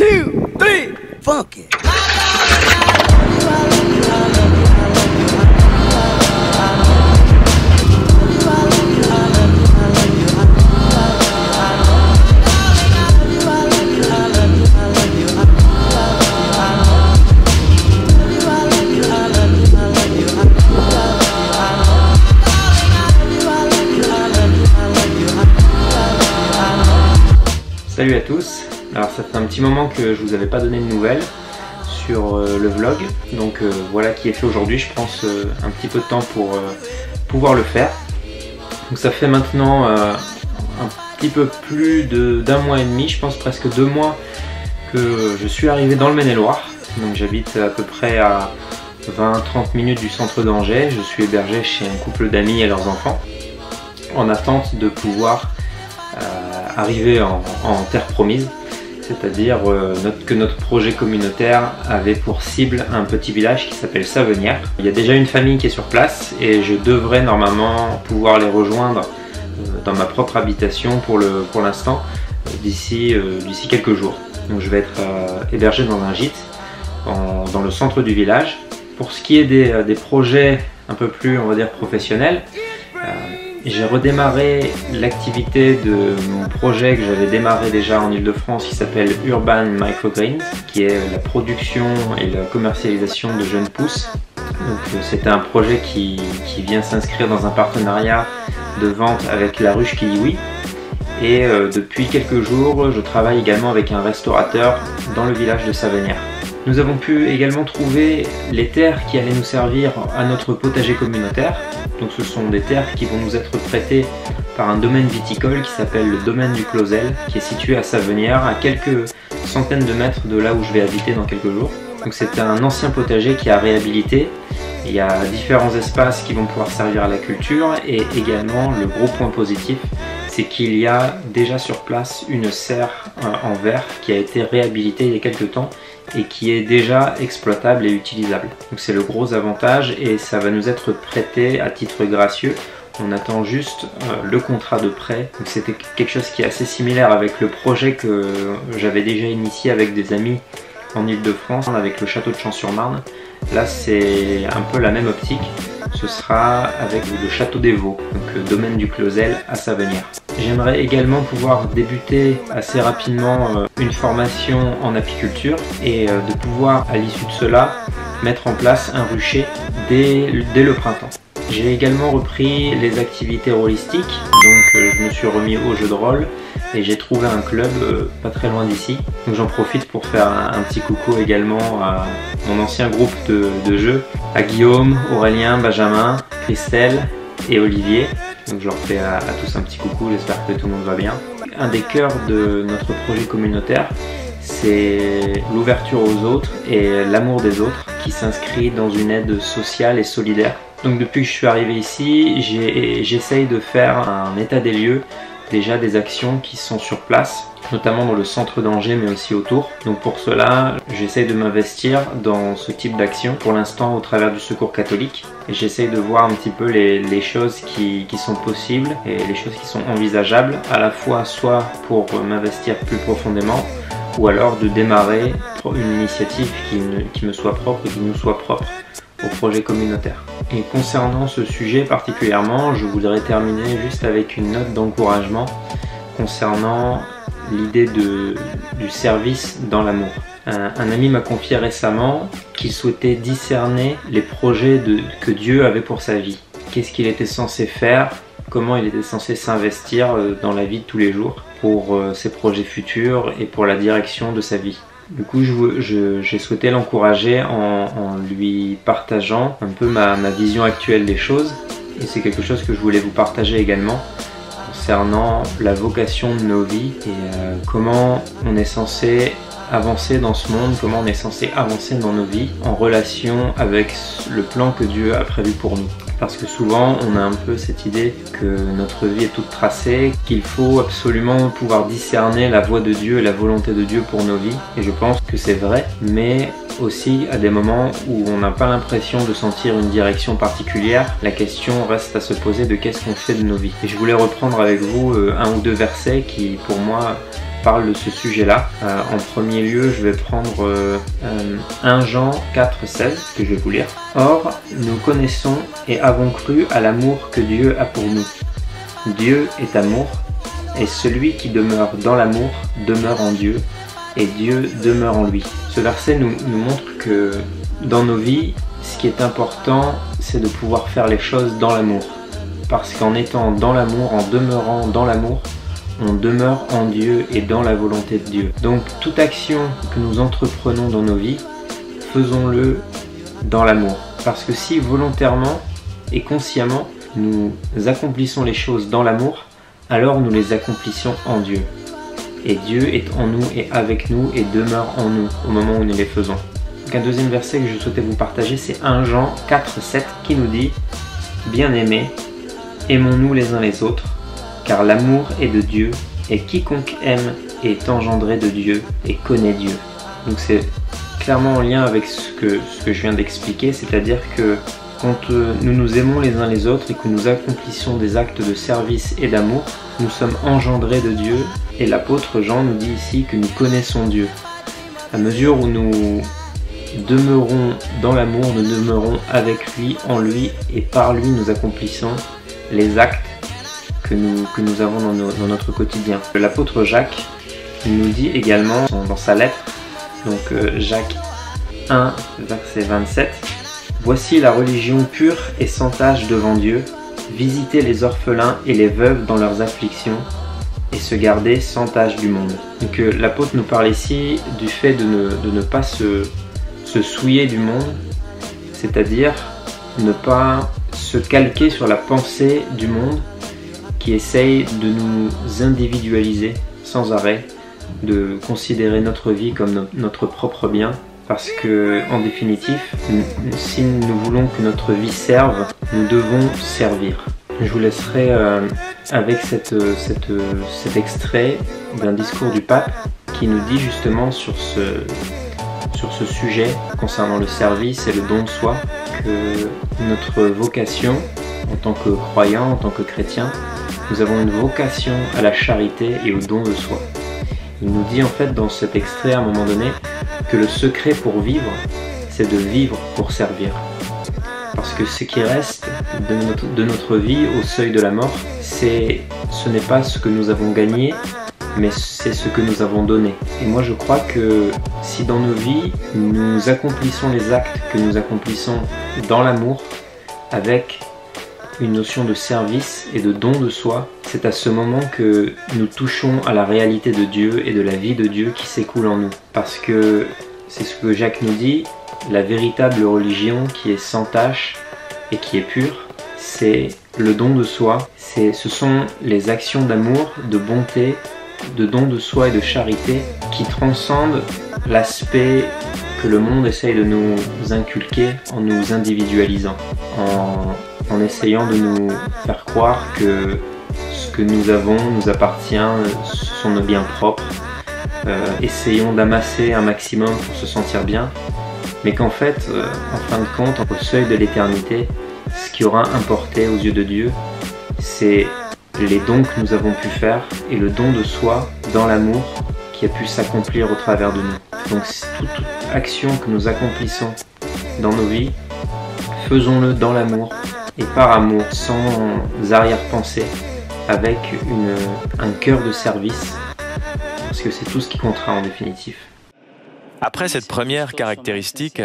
2, 3, funky. Salut à tous, alors ça fait un petit moment que je vous avais pas donné de nouvelles sur le vlog, donc voilà qui est fait aujourd'hui. Je pense un petit peu de temps pour pouvoir le faire. Donc ça fait maintenant un petit peu plus d'un mois et demi, je pense presque 2 mois que je suis arrivé dans le Maine-et-Loire. Donc j'habite à peu près à 20-30 minutes du centre d'Angers. Je suis hébergé chez un couple d'amis et leurs enfants en attente de pouvoir arriver en terre promise, c'est-à-dire que notre projet communautaire avait pour cible un petit village qui s'appelle Savenières. Il y a déjà une famille qui est sur place et je devrais normalement pouvoir les rejoindre dans ma propre habitation pour l'instant d'ici quelques jours. Donc je vais être hébergé dans un gîte dans le centre du village. Pour ce qui est des projets un peu plus, on va dire, professionnels, j'ai redémarré l'activité de mon projet que j'avais démarré déjà en Ile-de-France qui s'appelle Urban Microgreens, qui est la production et la commercialisation de jeunes pousses. C'était un projet qui vient s'inscrire dans un partenariat de vente avec la ruche Kiliwi. Et depuis quelques jours, je travaille également avec un restaurateur dans le village de Savenières. Nous avons pu également trouver les terres qui allaient nous servir à notre potager communautaire. Donc ce sont des terres qui vont nous être prêtées par un domaine viticole qui s'appelle le domaine du Clausel, qui est situé à Savenières, à quelques centaines de mètres de là où je vais habiter dans quelques jours. Donc c'est un ancien potager qui a réhabilité. Il y a différents espaces qui vont pouvoir servir à la culture et également le gros point positif, c'est qu'il y a déjà sur place une serre en verre qui a été réhabilitée il y a quelques temps et qui est déjà exploitable et utilisable. Donc c'est le gros avantage et ça va nous être prêté à titre gracieux. On attend juste le contrat de prêt. Donc c'était quelque chose qui est assez similaire avec le projet que j'avais déjà initié avec des amis en Ile-de-France, avec le château de Champs-sur-Marne. Là c'est un peu la même optique. Ce sera avec le château des Vaux, donc domaine du Clausel à Savenières. J'aimerais également pouvoir débuter assez rapidement une formation en apiculture et de pouvoir à l'issue de cela mettre en place un rucher dès le printemps. J'ai également repris les activités rôlistiques, donc je me suis remis au jeu de rôle et j'ai trouvé un club pas très loin d'ici. Donc j'en profite pour faire un petit coucou également à mon ancien groupe de jeu, à Guillaume, Aurélien, Benjamin, Christelle et Olivier. Donc je leur fais à tous un petit coucou, j'espère que tout le monde va bien. Un des cœurs de notre projet communautaire, c'est l'ouverture aux autres et l'amour des autres qui s'inscrit dans une aide sociale et solidaire. Donc depuis que je suis arrivé ici, j'essaye de faire un état des lieux, déjà des actions qui sont sur place, notamment dans le centre d'Angers mais aussi autour. Donc pour cela, j'essaye de m'investir dans ce type d'action, pour l'instant au travers du Secours catholique. Et j'essaye de voir un petit peu les choses qui sont possibles et les choses qui sont envisageables, à la fois soit pour m'investir plus profondément, ou alors de démarrer une initiative qui me soit propre et qui nous soit propre au projet communautaire. Et concernant ce sujet particulièrement, je voudrais terminer juste avec une note d'encouragement concernant l'idée du service dans l'amour. Un ami m'a confié récemment qu'il souhaitait discerner les projets que Dieu avait pour sa vie. Qu'est-ce qu'il était censé faire, comment il était censé s'investir dans la vie de tous les jours pour ses projets futurs et pour la direction de sa vie. Du coup, j'ai souhaité l'encourager en lui partageant un peu ma vision actuelle des choses. Et c'est quelque chose que je voulais vous partager également concernant la vocation de nos vies et comment on est censé avancer dans ce monde, comment on est censé avancer dans nos vies en relation avec le plan que Dieu a prévu pour nous. Parce que souvent on a un peu cette idée que notre vie est toute tracée, qu'il faut absolument pouvoir discerner la voie de Dieu et la volonté de Dieu pour nos vies. Et je pense que c'est vrai, mais aussi à des moments où on n'a pas l'impression de sentir une direction particulière, la question reste à se poser de qu'est-ce qu'on fait de nos vies. Et je voulais reprendre avec vous un ou deux versets qui pour moi parle de ce sujet-là. En premier lieu, je vais prendre 1 Jean 4,16 que je vais vous lire. « Or, nous connaissons et avons cru à l'amour que Dieu a pour nous. Dieu est amour, et celui qui demeure dans l'amour demeure en Dieu, et Dieu demeure en lui. » Ce verset nous montre que dans nos vies, ce qui est important, c'est de pouvoir faire les choses dans l'amour. Parce qu'en étant dans l'amour, en demeurant dans l'amour, on demeure en Dieu et dans la volonté de Dieu. Donc toute action que nous entreprenons dans nos vies, faisons-le dans l'amour. Parce que si volontairement et consciemment, nous accomplissons les choses dans l'amour, alors nous les accomplissons en Dieu. Et Dieu est en nous et avec nous et demeure en nous au moment où nous les faisons. Donc un deuxième verset que je souhaitais vous partager, c'est 1 Jean 4,7 qui nous dit « Bien-aimés, aimons-nous les uns les autres, car l'amour est de Dieu, et quiconque aime est engendré de Dieu et connaît Dieu. » Donc c'est clairement en lien avec ce que je viens d'expliquer, c'est-à-dire que quand nous nous aimons les uns les autres et que nous accomplissons des actes de service et d'amour, nous sommes engendrés de Dieu, et l'apôtre Jean nous dit ici que nous connaissons Dieu. À mesure où nous demeurons dans l'amour, nous demeurons avec lui, en lui, et par lui nous accomplissons les actes que nous avons dans notre quotidien. L'apôtre Jacques nous dit également dans sa lettre, donc Jacques 1, verset 27, « Voici la religion pure et sans tache devant Dieu, visiter les orphelins et les veuves dans leurs afflictions, et se garder sans tache du monde. » Donc l'apôtre nous parle ici du fait de ne pas se souiller du monde, c'est-à-dire ne pas se calquer sur la pensée du monde qui essaye de nous individualiser sans arrêt, de considérer notre vie comme notre propre bien, parce que en définitive, si nous voulons que notre vie serve, nous devons servir. Je vous laisserai avec cet extrait d'un discours du pape qui nous dit justement sur ce sujet concernant le service et le don de soi, que notre vocation en tant que croyant, en tant que chrétien, nous avons une vocation à la charité et au don de soi. Il nous dit en fait dans cet extrait à un moment donné que le secret pour vivre, c'est de vivre pour servir. Parce que ce qui reste de notre vie au seuil de la mort, ce n'est pas ce que nous avons gagné, mais c'est ce que nous avons donné. Et moi je crois que si dans nos vies, nous accomplissons les actes que nous accomplissons dans l'amour, avec une notion de service et de don de soi, c'est à ce moment que nous touchons à la réalité de Dieu et de la vie de Dieu qui s'écoule en nous. Parce que c'est ce que Jacques nous dit, la véritable religion qui est sans tache et qui est pure, c'est le don de soi, ce sont les actions d'amour, de bonté, de don de soi et de charité qui transcendent l'aspect que le monde essaye de nous inculquer en nous individualisant, en essayant de nous faire croire que ce que nous avons nous appartient, ce sont nos biens propres. Essayons d'amasser un maximum pour se sentir bien, mais qu'en fait, en fin de compte, au seuil de l'éternité, ce qui aura importé aux yeux de Dieu, c'est les dons que nous avons pu faire et le don de soi dans l'amour qui a pu s'accomplir au travers de nous. Donc toute action que nous accomplissons dans nos vies, faisons-le dans l'amour et par amour, sans arrière-pensée, avec un cœur de service, parce que c'est tout ce qui comptera en définitive. Après cette première caractéristique,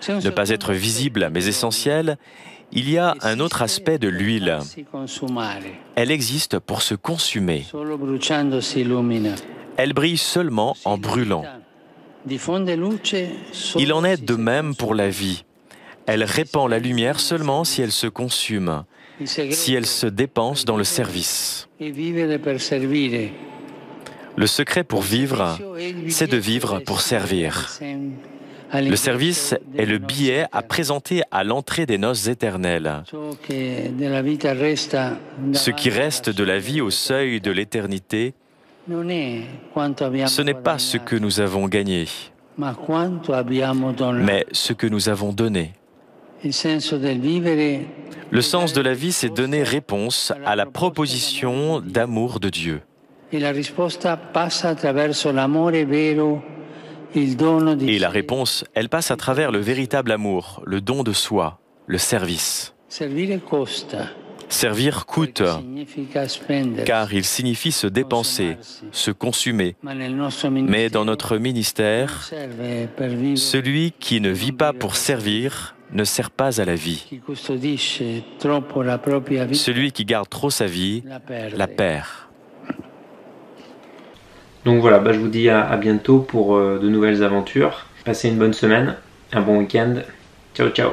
ne pas être visible mais essentiel, il y a un autre aspect de l'huile. Elle existe pour se consumer. Elle brille seulement en brûlant. Il en est de même pour la vie. Elle répand la lumière seulement si elle se consume, si elle se dépense dans le service. Le secret pour vivre, c'est de vivre pour servir. Le service est le billet à présenter à l'entrée des noces éternelles. Ce qui reste de la vie au seuil de l'éternité, ce n'est pas ce que nous avons gagné, mais ce que nous avons donné. Le sens de la vie, c'est donner réponse à la proposition d'amour de Dieu. Et la réponse, elle passe à travers le véritable amour, le don de soi, le service. Servir coûte, car il signifie se dépenser, se consumer. Mais dans notre ministère, celui qui ne vit pas pour servir ne sert pas à la vie. Celui qui garde trop sa vie la perd. Donc voilà, je vous dis à bientôt pour de nouvelles aventures. Passez une bonne semaine, un bon week-end. Ciao, ciao.